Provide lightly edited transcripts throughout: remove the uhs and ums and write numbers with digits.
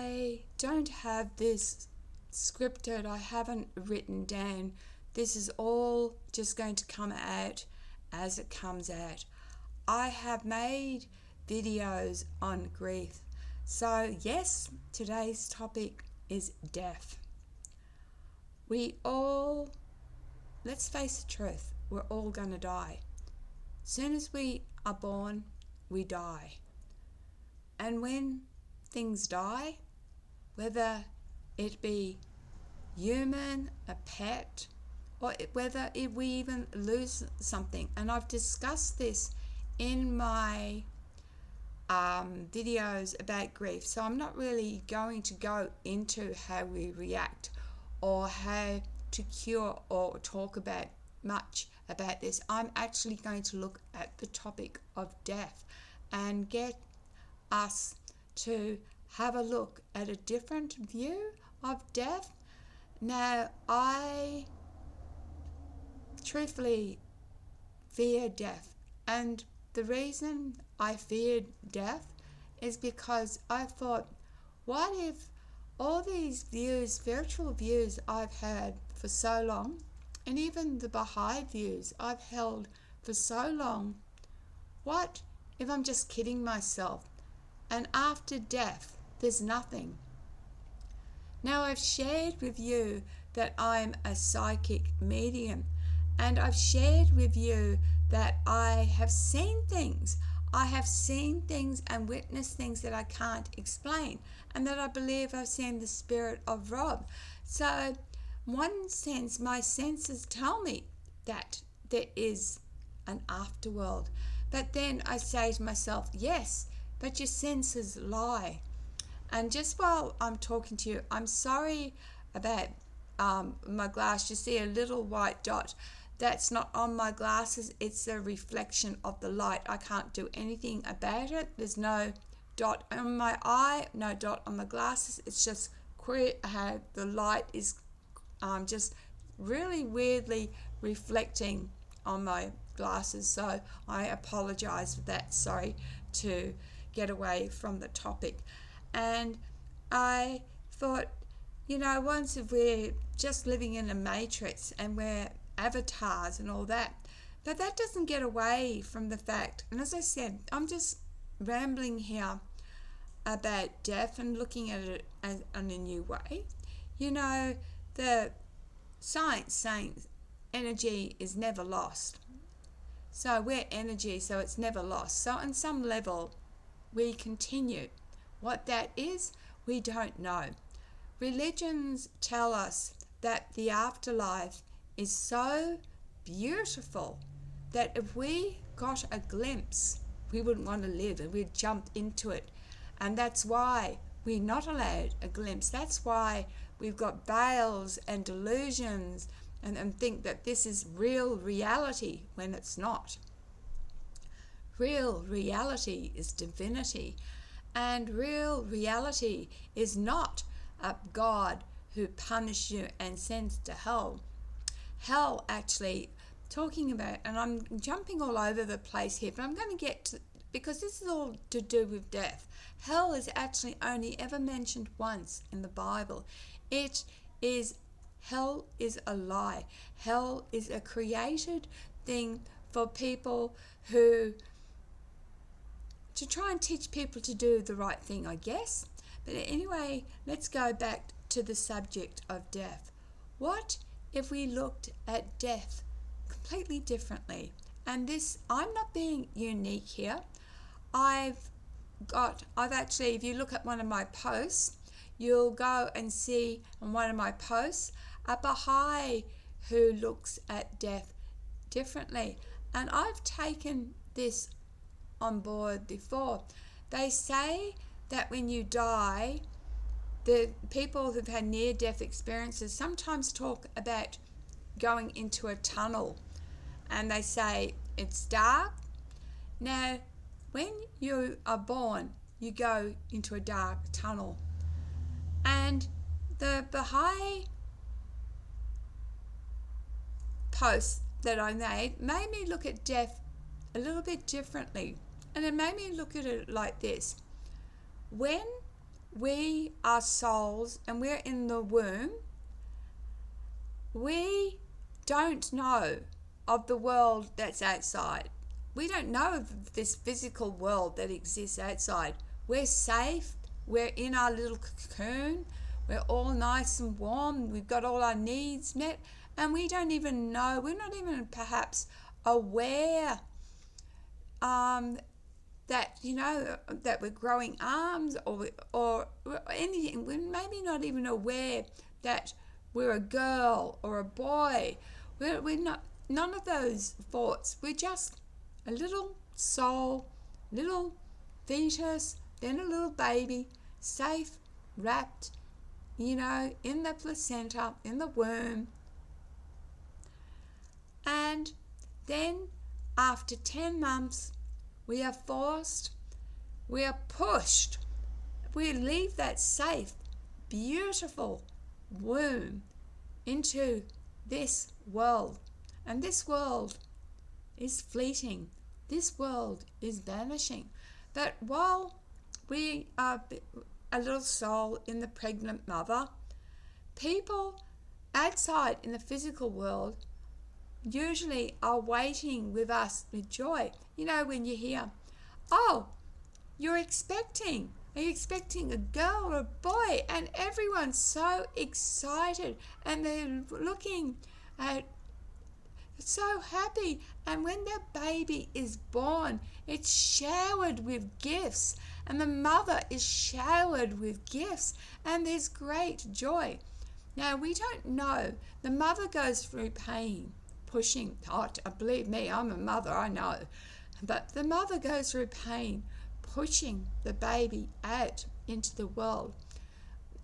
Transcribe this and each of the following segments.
I don't have this scripted, I haven't written down. This is all just going to come out as it comes out. I have made videos on grief. So yes, today's topic is death. We all, let's face the truth, we're all going to die. Soon as we are born, we die. And when things die, whether it be human, a pet, or whether we even lose something, and I've discussed this in my videos about grief, so I'm not really going to go into how we react or how to cure or talk about much about this. I'm actually going to look at the topic of death and get us to have a look at a different view of death. Now, I truthfully fear death, and the reason I feared death is because I thought, what if all these views, spiritual views I've had for so long, and even the Baha'i views I've held for so long, what if I'm just kidding myself and after death there's nothing? Now, I've shared with you that I'm a psychic medium, and I've shared with you that I have seen things. I have seen things and witnessed things that I can't explain, and that I believe I've seen the spirit of Rob. So, one sense, my senses tell me that there is an afterworld. But then I say to myself, yes, but your senses lie. And just while I'm talking to you, I'm sorry about my glass. You see a little white dot. That's not on my glasses. It's a reflection of the light. I can't do anything about it. There's no dot on my eye, no dot on my glasses. It's just queer how the light is just really weirdly reflecting on my glasses. So I apologize for that. Sorry to get away from the topic. And I thought, once if we're just living in a matrix and we're avatars and all that, but that doesn't get away from the fact, and as I said, I'm just rambling here about death and looking at it as in a new way. The science saying energy is never lost. So we're energy, so it's never lost. So on some level, we continue. What that is, we don't know. Religions tell us that the afterlife is so beautiful that if we got a glimpse, we wouldn't want to live and we'd jump into it. And that's why we're not allowed a glimpse. That's why we've got veils and delusions and think that this is real reality when it's not. Real reality is divinity. And real reality is not a God who punishes you and sends to hell. Hell, actually, talking about, and I'm jumping all over the place here, but I'm going to get to, because this is all to do with death. Hell is actually only ever mentioned once in the Bible. Hell is a lie. Hell is a created thing for people to try and teach people to do the right thing, I guess. But anyway, let's go back to the subject of death. What if we looked at death completely differently? And this, I'm not being unique here. I've actually, if you look at one of my posts, you'll go and see on one of my posts a Baha'i who looks at death differently. And I've taken this on board before. They say that when you die, the people who've had near-death experiences sometimes talk about going into a tunnel, and they say it's dark. Now, when you are born, you go into a dark tunnel, and the Baha'i posts that I made me look at death a little bit differently, and it made me look at it like this. When we are souls and we're in the womb, we don't know of the world that's outside. We don't know of this physical world that exists outside. We're safe. We're in our little cocoon. We're all nice and warm. We've got all our needs met. And we don't even know, we're not even perhaps aware that, that we're growing arms or anything. We're maybe not even aware that we're a girl or a boy. We're not, none of those thoughts. We're just a little soul, little fetus, then a little baby, safe, wrapped, in the placenta, in the womb. And then after 10 months, we are forced, we are pushed, we leave that safe, beautiful womb into this world. And this world is fleeting. This world is vanishing. But while we are a little soul in the pregnant mother, people outside in the physical world usually are waiting with us with joy. When you hear, oh, you're expecting. Are you expecting a girl or a boy? And everyone's so excited and they're looking at so happy. And when their baby is born, it's showered with gifts. And the mother is showered with gifts. And there's great joy. Now, we don't know. The mother goes through pain, pushing. Oh, believe me, I'm a mother, I know. But the mother goes through pain, pushing the baby out into the world.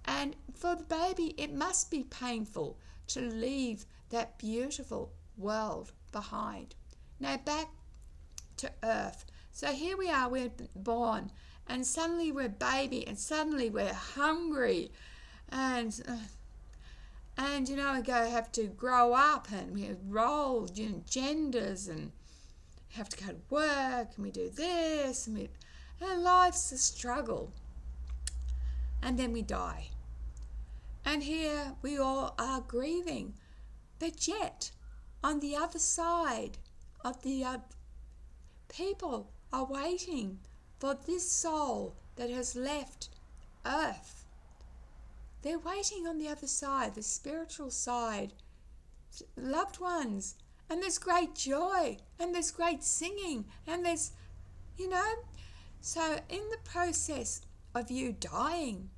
And for the baby, it must be painful to leave that beautiful world behind. Now back to earth. So here we are, we're born, and suddenly we're baby, and suddenly we're hungry, and we have to grow up, and we roll genders, and have to go to work, and we do this, and life's a struggle. And then we die. And here we all are grieving. But yet, on the other side of the people are waiting for this soul that has left earth. They're waiting on the other side, the spiritual side, loved ones. And there's great joy, and there's great singing, and there's, So in the process of you dying,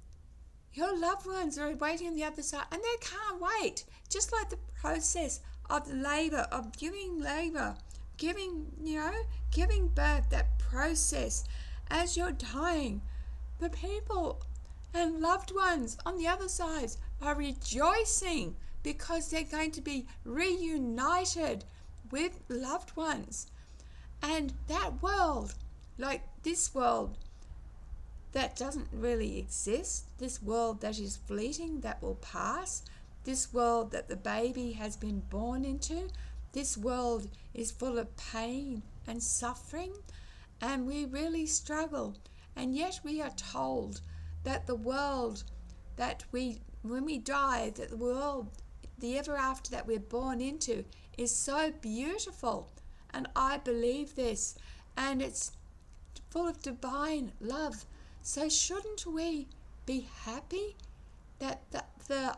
your loved ones are waiting on the other side, and they can't wait. Just like the process of labor, of giving birth, that process as you're dying, the people and loved ones on the other side are rejoicing because they're going to be reunited with loved ones. And that world, like this world that doesn't really exist, this world that is fleeting, that will pass, this world that the baby has been born into, this world is full of pain and suffering, and we really struggle. And yet we are told that the world that when we die, that the world, the ever after that we're born into, is so beautiful. And I believe this, and it's full of divine love. So shouldn't we be happy that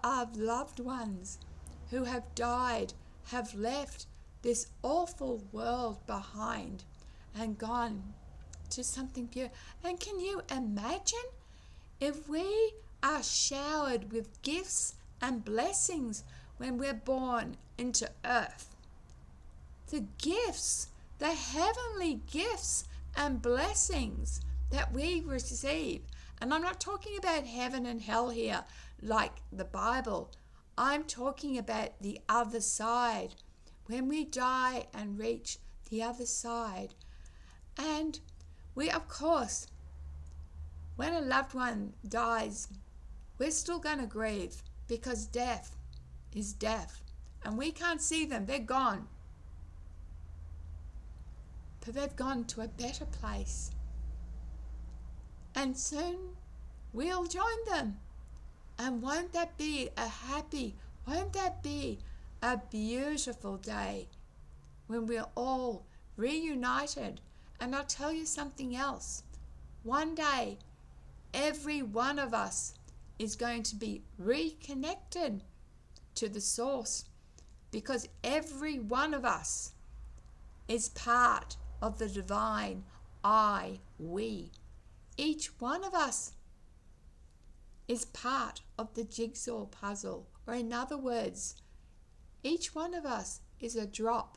our loved ones who have died have left this awful world behind and gone to something beautiful? And can you imagine if we are showered with gifts and blessings when we're born into earth? The gifts, the heavenly gifts and blessings that we receive. And I'm not talking about heaven and hell here like the Bible. I'm talking about the other side, when we die and reach the other side. And we, of course, when a loved one dies, we're still going to grieve, because death is death. And we can't see them, they're gone. But they've gone to a better place. And soon we'll join them. And won't that be won't that be a beautiful day when we're all reunited? And I'll tell you something else. One day, every one of us is going to be reconnected to the source, because every one of us is part of the divine I, we. Each one of us is part of the jigsaw puzzle, or in other words, each one of us is a drop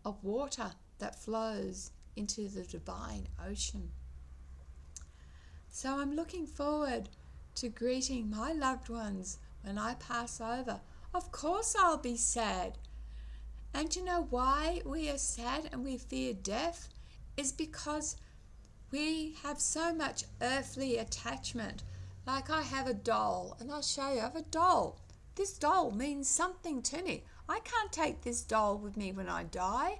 of water that flows into the divine ocean. So I'm looking forward to greeting my loved ones when I pass over. Of course I'll be sad. And you know why we are sad and we fear death? Is because we have so much earthly attachment. Like I have a doll, and I'll show you, I have a doll. This doll means something to me. I can't take this doll with me when I die.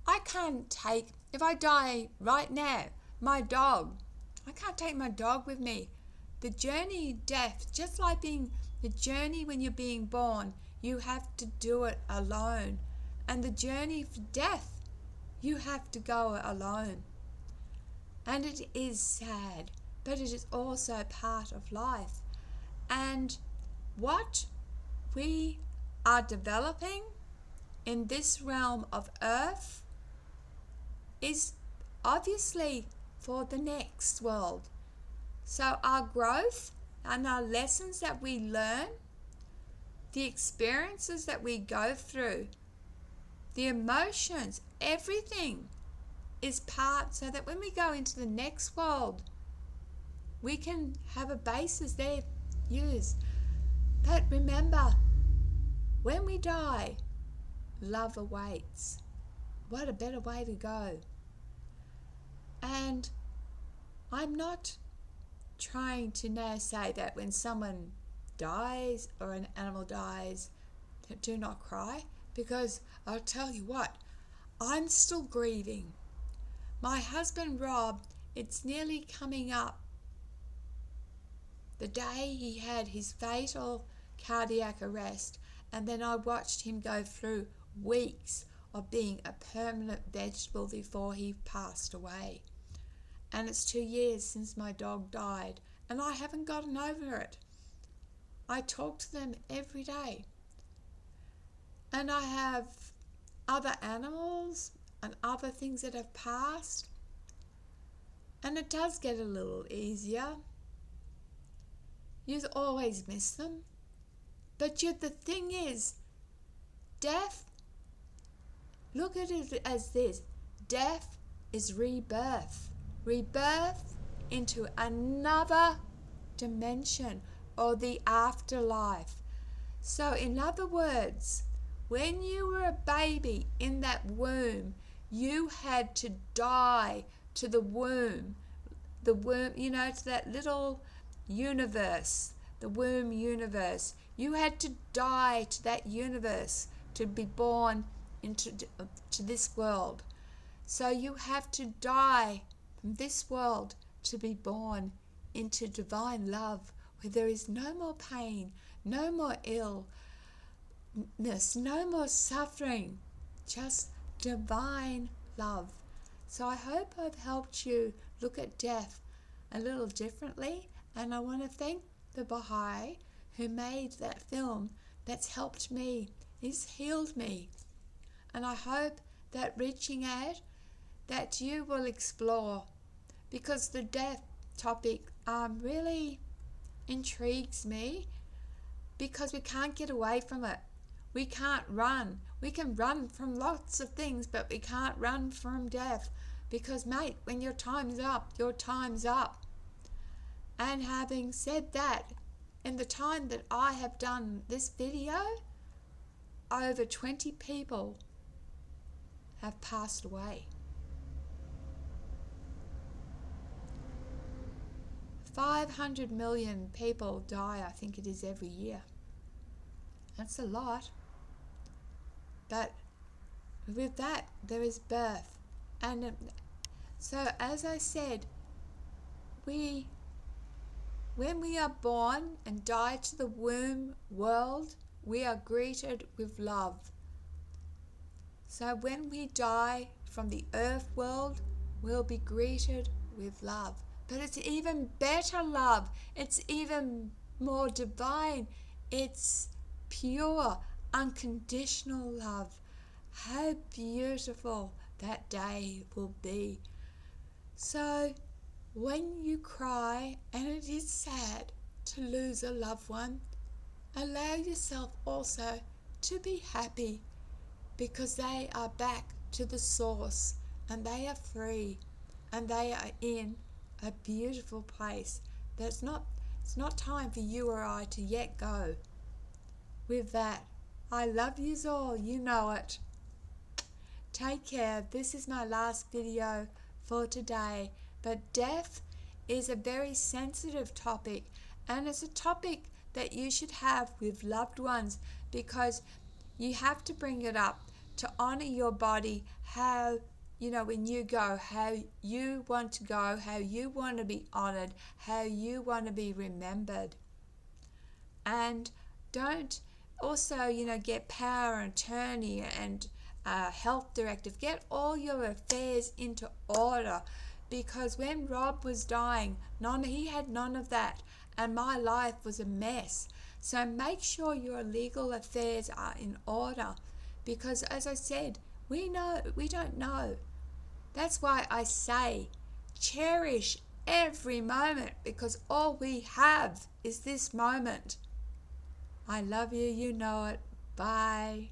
I can't take, if I die right now, my dog, I can't take my dog with me. The journey, death, just like being the journey when you're being born, you have to do it alone. And the journey for death, you have to go alone. And it is sad, but it is also part of life. And what we are developing in this realm of earth is obviously for the next world. So our growth and our lessons that we learn, the experiences that we go through, the emotions, everything is part, so that when we go into the next world, we can have a basis there used. But remember, when we die, love awaits. What a better way to go. And I'm not trying to now say that when someone dies or an animal dies, do not cry, because I'll tell you what, I'm still grieving. My husband Rob, it's nearly coming up the day he had his fatal cardiac arrest, and then I watched him go through weeks of being a permanent vegetable before he passed away. And it's 2 years since my dog died, and I haven't gotten over it. I talk to them every day. And I have other animals and other things that have passed, and it does get a little easier. You always miss them. But the thing is, death, look at it as this. Death is rebirth. Rebirth into another dimension, or the afterlife. So in other words, when you were a baby in that womb, you had to die to the womb, to that little universe, the womb universe. You had to die to that universe to be born into to this world. So you have to die from this world to be born into divine love, where there is no more pain, no more illness, no more suffering, just divine love. So I hope I've helped you look at death a little differently, and I want to thank the Baha'i who made that film that's helped me, it's healed me. And I hope that reaching out, that you will explore, because the death topic really intrigues me, because we can't get away from it. We can't run. We can run from lots of things, but we can't run from death, because mate, when your time's up, your time's up. And having said that, in the time that I have done this video, over 20 people have passed away. 500 million people die, I think it is, every year. That's a lot. But with that, there is birth. And so, as I said, we When we are born and die to the womb world, we are greeted with love. So when we die from the earth world, we'll be greeted with love. But it's even better love. It's even more divine. It's pure, unconditional love. How beautiful that day will be. So when you cry, and it is sad to lose a loved one, allow yourself also to be happy, because they are back to the source and they are free and they are in a beautiful place. It's not time for you or I to yet go. With that, I love yous all, you know it. Take care. This is my last video for today, but death is a very sensitive topic, and it's a topic that you should have with loved ones, because you have to bring it up to honor your body, how, when you go, how you want to go, how you want to be honored, how you want to be remembered. And don't also, get power and attorney and health directive. Get all your affairs into order, because when Rob was dying, he had none of that, and my life was a mess. So make sure your legal affairs are in order, because as I said, we don't know. That's why I say cherish every moment, because all we have is this moment. I love you, you know it. Bye.